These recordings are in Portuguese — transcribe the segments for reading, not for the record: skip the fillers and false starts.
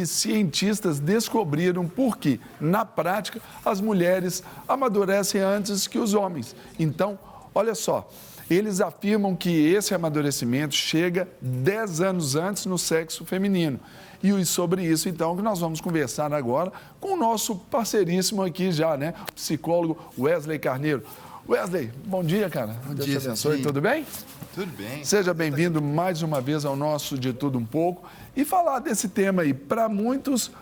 que cientistas descobriram por que, na prática, as mulheres amadurecem antes que os homens. Então, olha só, eles afirmam que esse amadurecimento chega 10 anos antes no sexo feminino. E sobre isso, então, que nós vamos conversar agora com o nosso parceiríssimo aqui já, né? O psicólogo Wesley Carneiro. Wesley, bom dia, cara. Bom Deus dia, te abençoe. sim. Tudo bem? Tudo bem. Seja bem-vindo mais uma vez ao nosso De Tudo Um Pouco. E falar desse tema aí, para muitos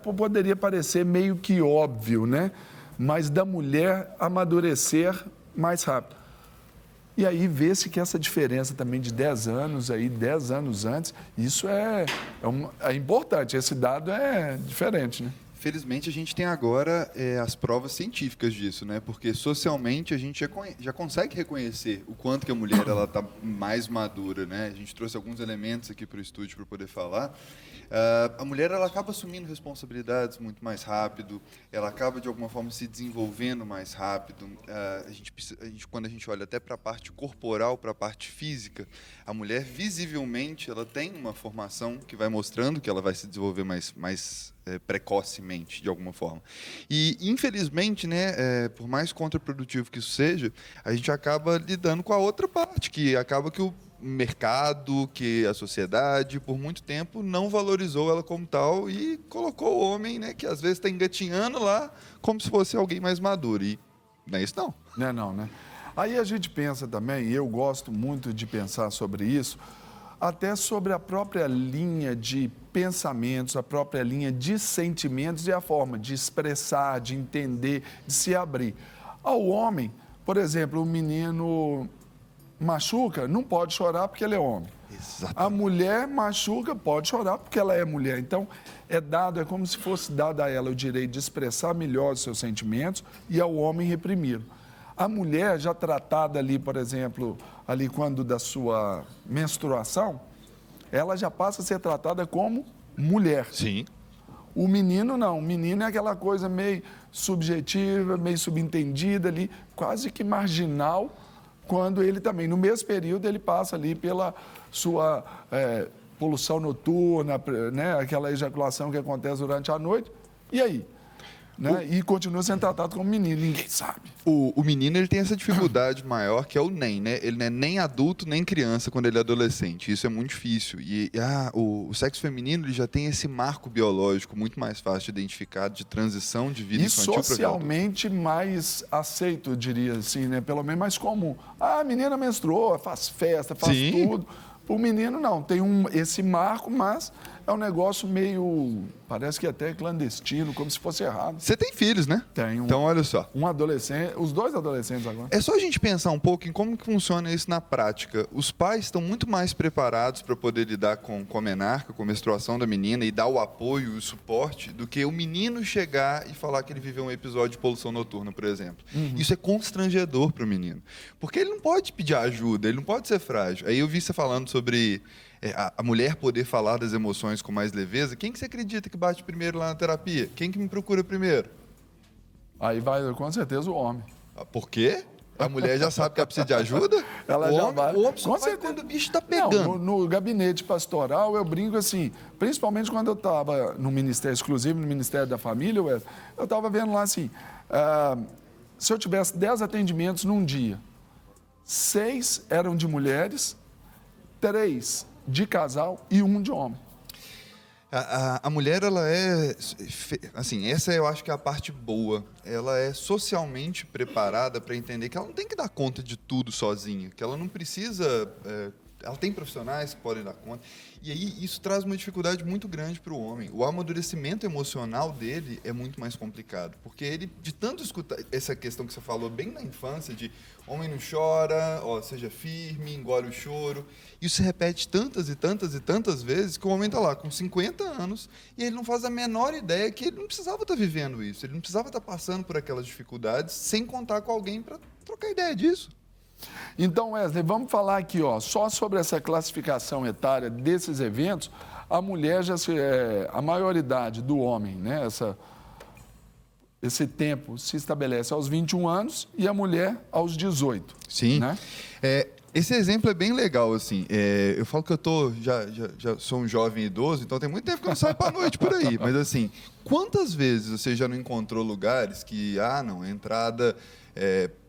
poderia parecer meio que óbvio, né? Mas da mulher amadurecer mais rápido. E aí vê-se que essa diferença também de 10 anos, aí, 10 anos antes, isso é importante, esse dado é diferente, né? Felizmente, a gente tem agora as provas científicas disso, né? Porque socialmente a gente já consegue reconhecer o quanto que a mulher está mais madura, né? A gente trouxe alguns elementos aqui para o estúdio para poder falar. A mulher ela acaba assumindo responsabilidades muito mais rápido, ela acaba de alguma forma se desenvolvendo mais rápido. Quando a gente olha até para a parte corporal, para a parte física, a mulher visivelmente ela tem uma formação que vai mostrando que ela vai se desenvolver mais precocemente, de alguma forma. E, infelizmente, né, por mais contraprodutivo que isso seja, a gente acaba lidando com a outra parte, que acaba que o mercado, que a sociedade, por muito tempo, não valorizou ela como tal e colocou o homem, né, que às vezes está engatinhando lá, como se fosse alguém mais maduro. E não é isso, não. Não é não, né? Aí a gente pensa também, e eu gosto muito de pensar sobre isso, até sobre a própria linha de pensamentos, a própria linha de sentimentos e a forma de expressar, de entender, de se abrir. Ao homem, por exemplo, o menino machuca, não pode chorar porque ele é homem. Exatamente. A mulher machuca, pode chorar porque ela é mulher. Então, é como se fosse dado a ela o direito de expressar melhor os seus sentimentos e ao homem reprimi-lo. A mulher já tratada ali, por exemplo, ali quando da sua menstruação, ela já passa a ser tratada como mulher. Sim. O menino não, o menino é aquela coisa meio subjetiva, meio subentendida ali, quase que marginal, quando ele também, no mesmo período, ele passa ali pela sua poluição noturna, né, aquela ejaculação que acontece durante a noite, e aí? Né? E continua sendo tratado como menino, ninguém sabe. O menino ele tem essa dificuldade maior, que é o NEM, né? Ele não é nem adulto, nem criança quando ele é adolescente. Isso é muito difícil. E o sexo feminino ele já tem esse marco biológico muito mais fácil de identificar, de transição de vida infantil para socialmente mais aceito, eu diria assim, né? Pelo menos mais comum. Ah, a menina menstruou, faz festa, faz Sim. tudo. O menino não, tem esse marco, mas é um negócio meio, parece que até clandestino, como se fosse errado. Você tem filhos, né? Tenho. Então, olha só. Um adolescente, os dois adolescentes agora. É só a gente pensar um pouco em como que funciona isso na prática. Os pais estão muito mais preparados para poder lidar com a menarca, com a menstruação da menina e dar o apoio e o suporte do que o menino chegar e falar que ele viveu um episódio de poluição noturna, por exemplo. Isso é constrangedor para o menino. Porque ele não pode pedir ajuda, ele não pode ser frágil. Aí eu vi você falando sobre a mulher poder falar das emoções com mais leveza. Quem que você acredita que bate primeiro lá na terapia? Quem que me procura primeiro? Aí vai, com certeza, o homem. Por quê? A mulher já sabe que ela precisa de ajuda? Ela já vai. O homem só Com vai certeza. quando o bicho está pegando. Não, no gabinete pastoral, eu brinco assim, principalmente quando eu estava no Ministério Exclusivo, no Ministério da Família, eu estava vendo lá assim, se eu tivesse 10 atendimentos num dia, 6 eram de mulheres, 3 de casal e 1 de homem. A mulher, ela é, assim, essa eu acho que é a parte boa. Ela é socialmente preparada para entender que ela não tem que dar conta de tudo sozinha, que ela não precisa, ela tem profissionais que podem dar conta. E aí isso traz uma dificuldade muito grande para o homem. O amadurecimento emocional dele é muito mais complicado, porque ele, de tanto escutar essa questão que você falou bem na infância, de homem não chora, seja firme, engole o choro, isso se repete tantas e tantas e tantas vezes que o homem está lá com 50 anos e ele não faz a menor ideia que ele não precisava estar vivendo isso, ele não precisava estar passando por aquelas dificuldades sem contar com alguém para trocar ideia disso. Então, Wesley, vamos falar aqui, só sobre essa classificação etária desses eventos. A mulher a maioridade do homem, né? Esse tempo se estabelece aos 21 anos e a mulher aos 18. Sim. Né? Esse exemplo é bem legal, assim. Eu falo que eu já sou um jovem idoso, então tem muito tempo que eu não saio para noite por aí. Mas, assim, quantas vezes você já não encontrou lugares que, não, a entrada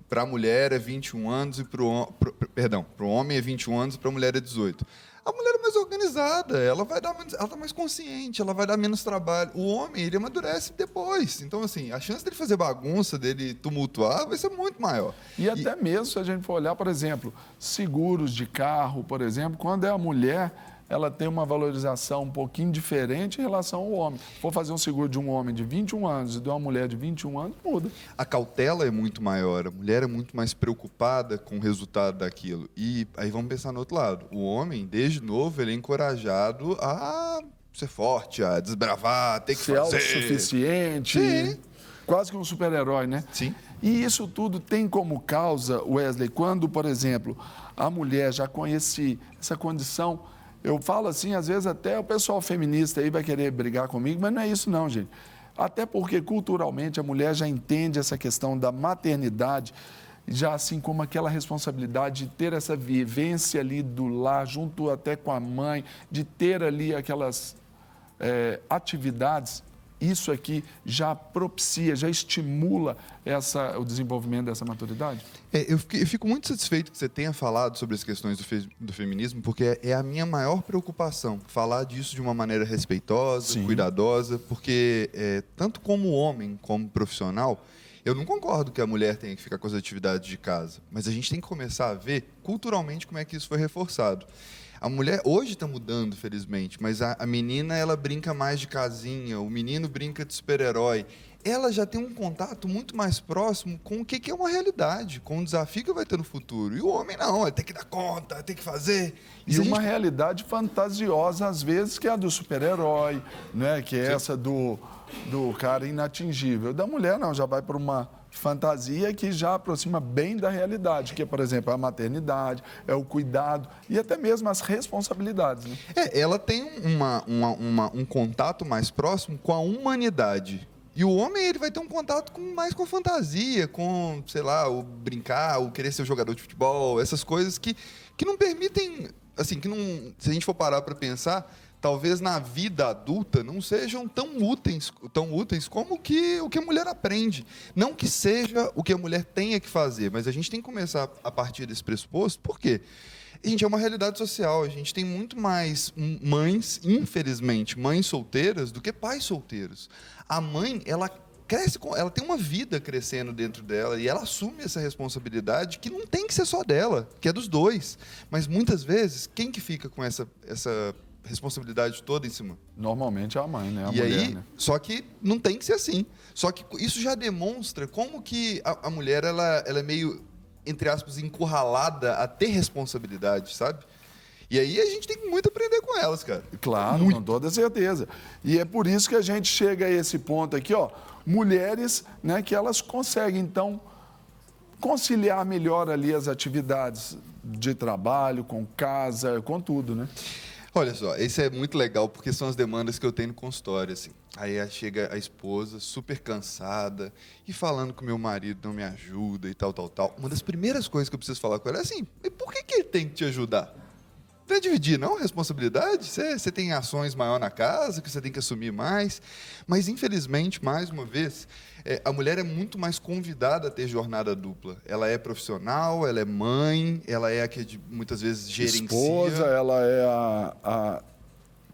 para a mulher é 21 anos e para o homem é 21 anos e para a mulher é 18. A mulher é mais organizada, ela está mais consciente, ela vai dar menos trabalho. O homem, ele amadurece depois. Então, assim, a chance dele fazer bagunça, dele tumultuar, vai ser muito maior. E até mesmo, se a gente for olhar, por exemplo, seguros de carro, por exemplo, quando é a mulher, ela tem uma valorização um pouquinho diferente em relação ao homem. Se for fazer um seguro de um homem de 21 anos e de uma mulher de 21 anos, muda. A cautela é muito maior, a mulher é muito mais preocupada com o resultado daquilo. E aí vamos pensar no outro lado. O homem, desde novo, ele é encorajado a ser forte, a desbravar, a ter que ser fazer. Autossuficiente. Sim. Quase que um super-herói, né? Sim. E isso tudo tem como causa, Wesley, quando, por exemplo, a mulher já conhece essa condição. Eu falo assim, às vezes até o pessoal feminista aí vai querer brigar comigo, mas não é isso não, gente. Até porque culturalmente a mulher já entende essa questão da maternidade, já assim como aquela responsabilidade de ter essa vivência ali do lar, junto até com a mãe, de ter ali aquelas atividades. Isso aqui já propicia, já estimula o desenvolvimento dessa maturidade? Eu fico muito satisfeito que você tenha falado sobre as questões do feminismo, porque é a minha maior preocupação, falar disso de uma maneira respeitosa, Sim. cuidadosa, porque tanto como homem, como profissional, eu não concordo que a mulher tenha que ficar com as atividades de casa, mas a gente tem que começar a ver culturalmente como é que isso foi reforçado. A mulher hoje está mudando, felizmente, mas a menina ela brinca mais de casinha, o menino brinca de super-herói. Ela já tem um contato muito mais próximo com o que é uma realidade, com o desafio que vai ter no futuro. E o homem não, ele tem que dar conta, tem que fazer. E uma realidade fantasiosa, às vezes, que é a do super-herói, né? Que é Sim. essa do cara inatingível. Da mulher, não, já vai para uma fantasia que já aproxima bem da realidade, que é, por exemplo, a maternidade, é o cuidado e até mesmo as responsabilidades. Né? Ela tem um contato mais próximo com a humanidade. E o homem ele vai ter um contato mais com a fantasia, com, sei lá, o brincar, o querer ser jogador de futebol, essas coisas que não permitem, assim, que não, se a gente for parar para pensar, talvez na vida adulta não sejam tão úteis como o que a mulher aprende. Não que seja o que a mulher tenha que fazer, mas a gente tem que começar a partir desse pressuposto. Por quê? A gente é uma realidade social, a gente tem muito mais mães, infelizmente, mães solteiras do que pais solteiros. A mãe, ela cresce, ela tem uma vida crescendo dentro dela e ela assume essa responsabilidade que não tem que ser só dela, que é dos dois. Mas muitas vezes, quem que fica com essa responsabilidade toda em cima? Normalmente é a mãe, né? A mulher, aí, né? Só que não tem que ser assim. Só que isso já demonstra como que a mulher ela é meio, entre aspas, encurralada a ter responsabilidade, sabe? E aí a gente tem muito a aprender com elas, cara. Claro, muito. Com toda certeza. E é por isso que a gente chega a esse ponto aqui, ó, mulheres, né, que elas conseguem, então, conciliar melhor ali as atividades de trabalho, com casa, com tudo, né? Olha só, isso é muito legal porque são as demandas que eu tenho no consultório, assim. Aí chega a esposa super cansada e falando que o meu marido não me ajuda e tal. Uma das primeiras coisas que eu preciso falar com ela é assim, e por que ele tem que te ajudar? Não é dividir, não? Responsabilidade? Você tem ações maior na casa, que você tem que assumir mais. Mas, infelizmente, mais uma vez, a mulher é muito mais convidada a ter jornada dupla. Ela é profissional, ela é mãe, ela é a que muitas vezes gerencia. Esposa, ela é a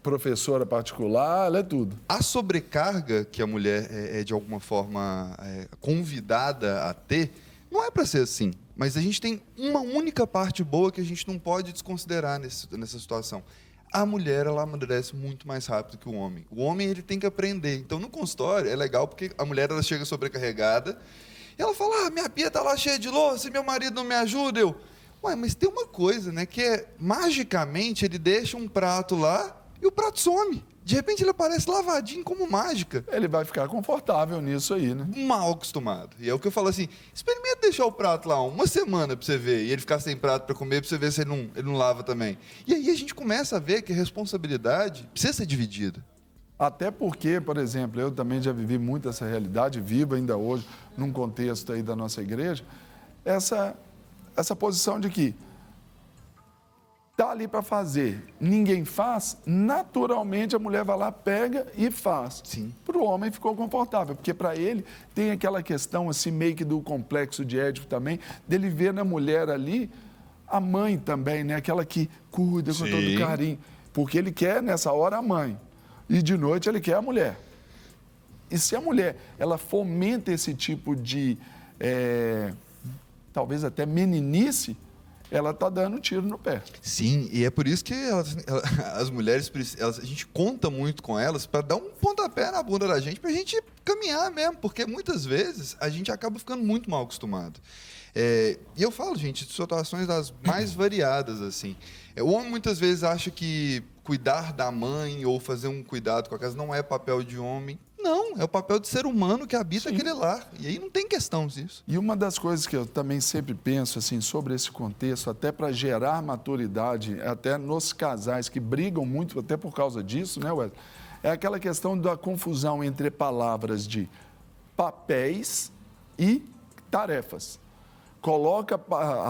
professora particular, ela é tudo. A sobrecarga que a mulher é de alguma forma convidada a ter, não é para ser assim. Mas a gente tem uma única parte boa que a gente não pode desconsiderar nessa situação. A mulher, ela amadurece muito mais rápido que o homem. O homem, ele tem que aprender. Então, no consultório, é legal porque a mulher, ela chega sobrecarregada e ela fala, minha pia está lá cheia de louça e meu marido não me ajuda. Ué, mas tem uma coisa, né, que é, magicamente, ele deixa um prato lá e o prato some. De repente ele aparece lavadinho como mágica. Ele vai ficar confortável nisso aí, né? Mal acostumado. E é o que eu falo assim, experimenta deixar o prato lá uma semana para você ver, e ele ficar sem prato para comer, para você ver se ele não lava também. E aí a gente começa a ver que a responsabilidade precisa ser dividida. Até porque, por exemplo, eu também já vivi muito essa realidade, vivo ainda hoje, num contexto aí da nossa igreja, essa posição de que está ali para fazer, ninguém faz, naturalmente a mulher vai lá, pega e faz. Para o homem ficou confortável, porque para ele tem aquela questão assim, meio que do complexo de Édipo também, dele ver na mulher ali a mãe também, né? Aquela que cuida com todo carinho, porque ele quer nessa hora a mãe e de noite ele quer a mulher. E se a mulher, ela fomenta esse tipo de, talvez até meninice, ela está dando tiro no pé. Sim, e é por isso que as mulheres, a gente conta muito com elas para dar um pontapé na bunda da gente, para a gente caminhar mesmo, porque muitas vezes a gente acaba ficando muito mal acostumado. E eu falo, gente, de situações das mais variadas, assim. O homem muitas vezes acha que cuidar da mãe ou fazer um cuidado com a casa não é papel de homem. Não, é o papel de ser humano que habita aquele lar. E aí não tem questão disso. E uma das coisas que eu também sempre penso assim, sobre esse contexto, até para gerar maturidade, até nos casais que brigam muito, até por causa disso, né, Wesley? É aquela questão da confusão entre palavras de papéis e tarefas. Coloca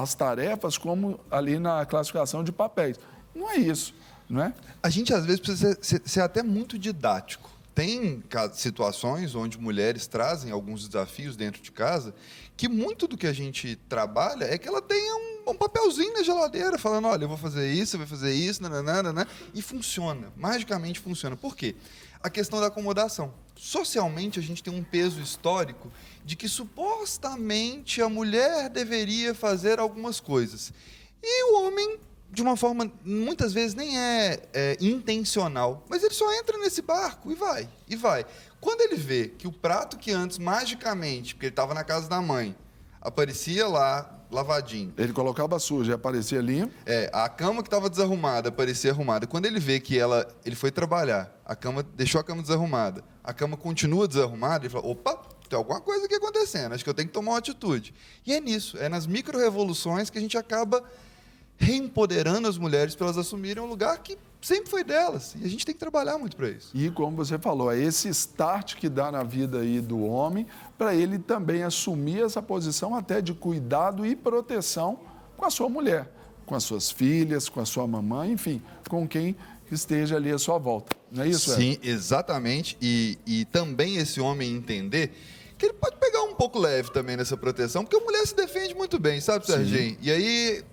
as tarefas como ali na classificação de papéis. Não é isso, não é? A gente, às vezes, precisa ser até muito didático. Tem situações onde mulheres trazem alguns desafios dentro de casa que muito do que a gente trabalha é que ela tenha um papelzinho na geladeira falando, olha, eu vou fazer isso, nananana, e funciona, magicamente funciona. Por quê? A questão da acomodação. Socialmente, a gente tem um peso histórico de que supostamente a mulher deveria fazer algumas coisas. E o homem, de uma forma, muitas vezes nem é intencional, mas ele só entra nesse barco e vai. Quando ele vê que o prato que antes, magicamente, porque ele estava na casa da mãe, aparecia lá, lavadinho. Ele colocava sujo e aparecia limpo. A cama que estava desarrumada, aparecia arrumada. Quando ele vê que ele foi trabalhar, deixou a cama desarrumada, a cama continua desarrumada, ele fala, opa, tem alguma coisa aqui acontecendo, acho que eu tenho que tomar uma atitude. E é nisso, é nas micro-revoluções que a gente acaba reempoderando as mulheres para elas assumirem um lugar que sempre foi delas. E a gente tem que trabalhar muito para isso. E como você falou, é esse start que dá na vida aí do homem para ele também assumir essa posição até de cuidado e proteção com a sua mulher, com as suas filhas, com a sua mamãe, enfim, com quem esteja ali à sua volta. Não é isso, Sim, exatamente. E também esse homem entender que ele pode pegar um pouco leve também nessa proteção, porque a mulher se defende muito bem, sabe, Serginho? E aí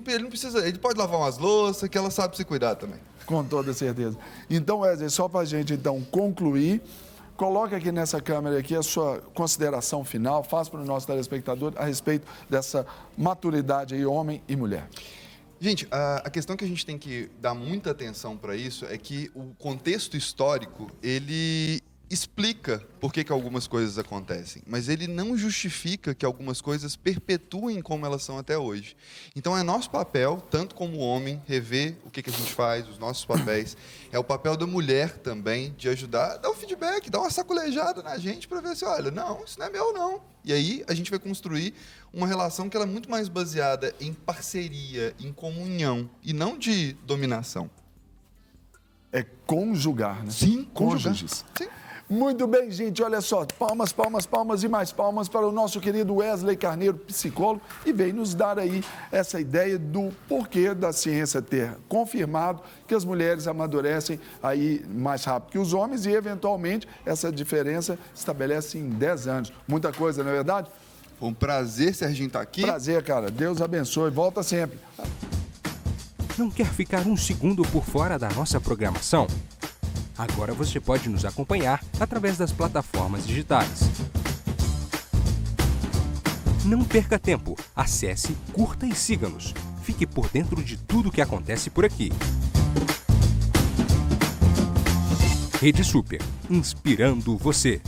ele não precisa, ele pode lavar umas louças, que ela sabe se cuidar também. Com toda certeza. Então, Wesley, só para a gente então concluir, coloque aqui nessa câmera aqui a sua consideração final, faça para o nosso telespectador a respeito dessa maturidade aí, homem e mulher. Gente, a questão que a gente tem que dar muita atenção para isso é que o contexto histórico, ele explica por que algumas coisas acontecem, mas ele não justifica que algumas coisas perpetuem como elas são até hoje. Então é nosso papel, tanto como homem, rever o que a gente faz, os nossos papéis. É o papel da mulher também, de ajudar, dar um feedback, dar uma sacolejada na gente para ver se, olha, não, isso não é meu não. E aí a gente vai construir uma relação que ela é muito mais baseada em parceria, em comunhão, e não de dominação. É conjugar, né? Sim, cônjuges. Sim. Muito bem, gente, olha só, palmas, palmas, palmas e mais palmas para o nosso querido Wesley Carneiro, psicólogo, e vem nos dar aí essa ideia do porquê da ciência ter confirmado que as mulheres amadurecem aí mais rápido que os homens e, eventualmente, essa diferença estabelece em 10 anos. Muita coisa, não é verdade? Foi um prazer, Serginho, estar aqui. Prazer, cara. Deus abençoe. Volta sempre. Não quer ficar um segundo por fora da nossa programação? Agora você pode nos acompanhar através das plataformas digitais. Não perca tempo. Acesse, curta e siga-nos. Fique por dentro de tudo o que acontece por aqui. Rede Super, inspirando você.